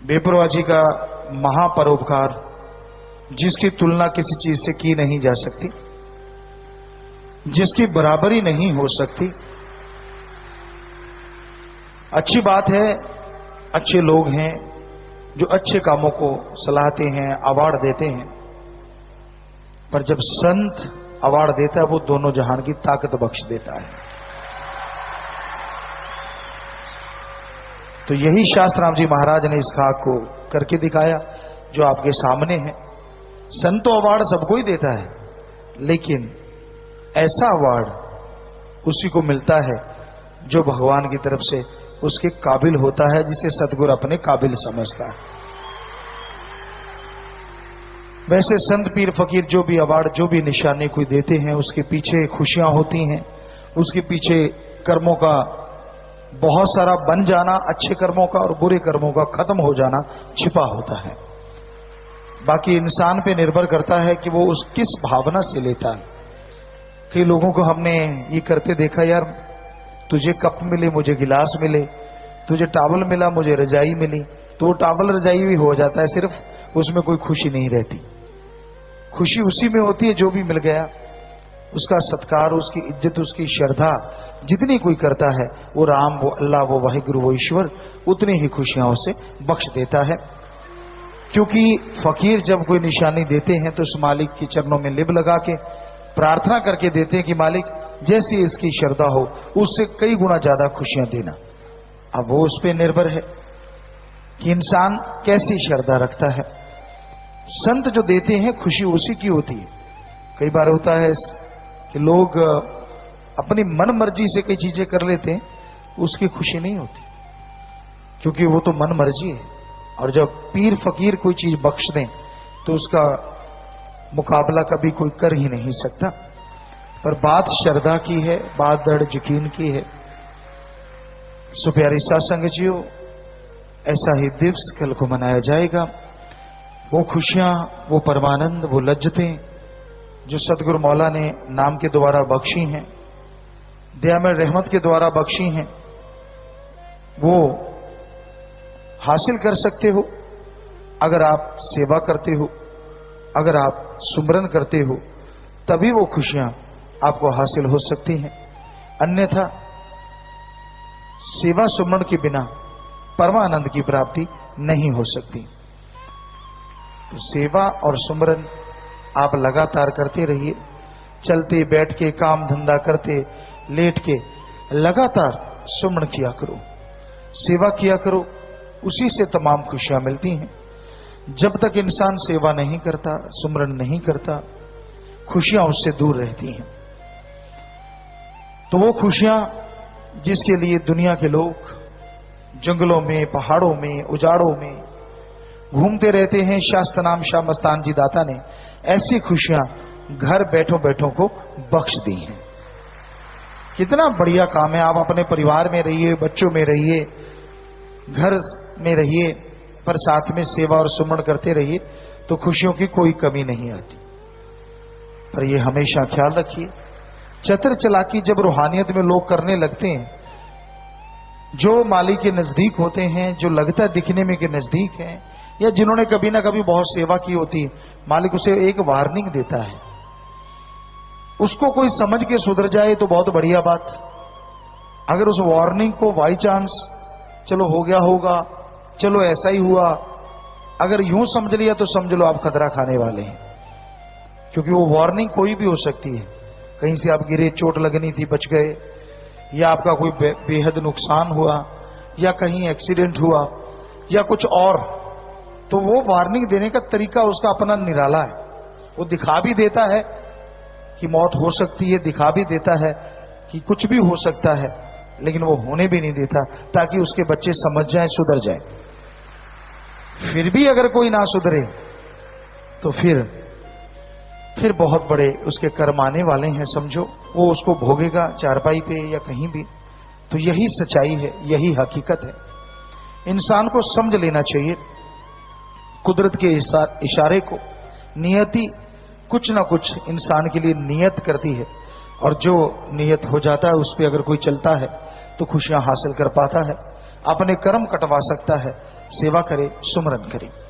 बेपरवाही का महापरोपकार जिसकी तुलना किसी चीज से की नहीं जा सकती, जिसकी बराबरी नहीं हो सकती। अच्छी बात है, अच्छे लोग हैं जो अच्छे कामों को सलाहते हैं, अवार्ड देते हैं, पर जब संत अवार्ड देता है वो दोनों जहान की ताकत बख्श देता है। तो यही शास्त्राम जी महाराज ने इस खाक को करके दिखाया जो आपके सामने है। संत तो अवार्ड सबको ही देता है, लेकिन ऐसा अवार्ड उसी को मिलता है जो भगवान की तरफ से उसके काबिल होता है, जिसे सतगुरु अपने काबिल समझता है। वैसे संत पीर फकीर जो भी अवार्ड, जो भी निशानी कोई देते हैं, उसके पीछे खुशियां होती हैं, उसके पीछे कर्मों का बहुत सारा बन जाना, अच्छे कर्मों का और बुरे कर्मों का खत्म हो जाना छिपा होता है। बाकी इंसान पे निर्भर करता है कि वो उस किस भावना से लेता है। कई लोगों को हमने ये करते देखा, यार तुझे कप मिले मुझे गिलास मिले, तुझे टावल मिला मुझे रजाई मिली, तो वो टावल रजाई भी हो जाता है, सिर्फ उसमें कोई खुशी नहीं रहती। खुशी उसी में होती है जो भी मिल गया, उसका सत्कार, उसकी इज्जत, उसकी श्रद्धा जितनी कोई करता है, वो राम, वो अल्लाह, वो वाहिगुरु, वो ईश्वर उतनी ही खुशियां उसे बख्श देता है। क्योंकि फकीर जब कोई निशानी देते हैं तो उस मालिक के चरणों में लिब लगा के प्रार्थना करके देते हैं कि मालिक जैसी इसकी श्रद्धा हो उससे कई गुना ज्यादा खुशियां देना। अब वो उस पर निर्भर है कि इंसान कैसी श्रद्धा रखता है। संत जो देते हैं खुशी उसी की होती है। कई बार होता है कि लोग अपनी मन मर्जी से कई चीजें कर लेते हैं, उसकी खुशी नहीं होती, क्योंकि वो तो मन मर्जी है। और जब पीर फकीर कोई चीज बख्श दें तो उसका मुकाबला कभी कोई कर ही नहीं सकता। पर बात श्रद्धा की है, बात दृढ़ यकीन की है। सो प्यारी सत्संग जियो, ऐसा ही दिवस कल को मनाया जाएगा। वो खुशियां, वो परमानंद, वो लज्जतें जो सतगुरु मौला ने नाम के द्वारा बख्शी हैं, दयामय रहमत के द्वारा बख्शी हैं, वो हासिल कर सकते हो अगर आप सेवा करते हो, अगर आप सुमरन करते हो, तभी वो खुशियां आपको हासिल हो सकती हैं। अन्यथा सेवा सुमरण के बिना परमानंद की प्राप्ति नहीं हो सकती। तो सेवा और सुमरन आप लगातार करते रहिए, चलते बैठ के, काम धंधा करते, लेट के, लगातार सुमरण किया करो, सेवा किया करो, उसी से तमाम खुशियां मिलती हैं। जब तक इंसान सेवा नहीं करता, सुमरन नहीं करता, खुशियां उससे दूर रहती हैं। तो वो खुशियां जिसके लिए दुनिया के लोग जंगलों में, पहाड़ों में, उजाड़ों में घूमते रहते हैं, शास्त्र नाम शाह मस्तान जी दाता ने ऐसी खुशियां घर बैठों बैठों को बख्श दी हैं। कितना बढ़िया काम है। आप अपने परिवार में रहिए, बच्चों में रहिए, घर में रहिए, पर साथ में सेवा और सुमरण करते रहिए, तो खुशियों की कोई कमी नहीं आती। पर ये हमेशा ख्याल रखिए, चतर चालाकी जब रूहानियत में लोग करने लगते हैं, जो मालिक के नजदीक होते हैं, जो लगता दिखने में के नजदीक हैं, या जिन्होंने कभी ना कभी बहुत सेवा की होती है, मालिक उसे एक वार्निंग देता है। उसको कोई समझ के सुधर जाए तो बहुत बढ़िया बात। अगर उस वार्निंग को बाई चांस चलो हो गया होगा, चलो ऐसा ही हुआ, अगर यूं समझ लिया तो समझ लो आप खतरा खाने वाले हैं। क्योंकि वो वार्निंग कोई भी हो सकती है। कहीं से आप गिरे, चोट लगनी थी, बच गए, या आपका कोई बेहद नुकसान हुआ, या कहीं एक्सीडेंट हुआ, या कुछ और। तो वो वार्निंग देने का तरीका उसका अपना निराला है। वो दिखा भी देता है कि मौत हो सकती है, दिखा भी देता है कि कुछ भी हो सकता है, लेकिन वो होने भी नहीं देता, ताकि उसके बच्चे समझ जाएं, सुधर जाएं। फिर भी अगर कोई ना सुधरे तो फिर बहुत बड़े उसके कर्म आने वाले हैं, समझो। वो उसको भोगेगा चारपाई पे या कहीं भी। तो यही सच्चाई है, यही हकीकत है। इंसान को समझ लेना चाहिए कुदरत के इशारे को। नियति कुछ ना कुछ इंसान के लिए नियत करती है, और जो नियत हो जाता है उस पर अगर कोई चलता है तो खुशियां हासिल कर पाता है। अपने कर्म कटवा सकता है। सेवा करे, सुमरन करे।